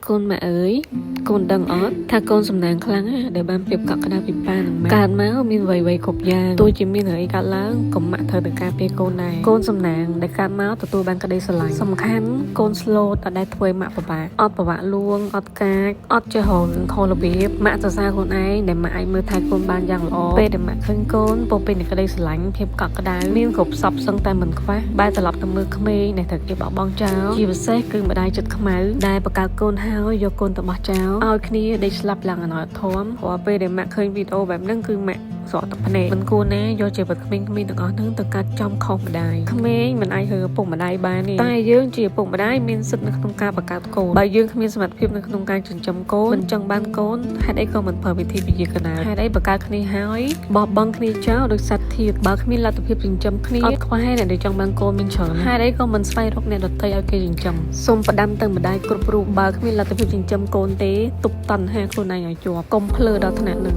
កូនម៉ែអើយកូនដឹងអត់ថាកូនសំណាងខ្លាំងណាស់ដែលបានប្រៀបកក់ក្ដៅពីប៉ានឹងម៉ែកើតមកមានវ័យគ្រប់យ៉ាងទោះជាមានរឿងអីកើតឡើងក៏ម៉ាក់ត្រូវតែការពារកូនដែរកូនសំណាងដែលកើតមកទទួលបានក្តីស្រឡាញ់សំខាន់កូនស្លូតអត់ដែលធ្វើឲ្យម៉ាក់ពិបាកអត់ពិបាកលួងអត់កាចអត់ចេះហៅខុសរបៀបម៉ាក់សរសើរខ្លួនឯងដែលម៉ាក់អាចមើលថែកូនបានយ៉ាងល្អពេលដែលម៉ាក់ឃើញកូនពោពេញនឹងក្តីស្រឡាញ់ភាពកក់ក្ដៅមានគ្រប់សពសឹងតែមិនខ្វះបែរត្រឡប់ទៅមើលក្មេងដែលត្រូវគេបោះបង់ចោលជាពិសេសគឺម្ដាយចិត្តខ្មៅដែលបង្កើតកូនហើយយកកូនទៅបោះចោលឲ្យគ្នាដេកស្លាប់ឡើងអណោធមព្រោះពេលដែលម៉ាក់ឃើញវីដេអូបែបហ្នឹងគឺម៉ាក់ស្រកទឹកភ្នែកមិនគួរណាយកជីវិតក្មេងៗទាំងអស់ហ្នឹងទៅកាត់ចំខុសម្ដាយក្មេងមិនអាចរើឪពុកម្ដាយបានទេតែយើងជាឪពុកម្ដាយមានសិទ្ធិនៅក្នុងការបង្កើតកូនបើយើងគ្មានសមត្ថភាពនៅក្នុងការចិញ្ចឹមកូនមិនចង់បានកូនហេតុអីក៏មិនប្រើវិធីវិជាកណ្ដាលហេតុអីបង្កើតគ្នាហើយបោះបង់គ្នាចោលដោយសត្វធាតុបើគ្មានលទ្ធភាពចិញ្ចឹមគ្នាអត់ខ្វះអ្នកដែលចង់បានកូនមានច្រើនហេតុអីក៏មិនស្វែងរកអ្នកដទៃឲ្យគេចិញ្ចឹមសូមផ្ដាំទៅម្ដាយគ្រប់រូបបើគ្មានលទ្ធភាពចិញ្ចឹមកូនទេទប់តណ្ហាខ្លួនឯងឲ្យជាប់កុំភ្លើដល់ថ្នាក់ហ្នឹង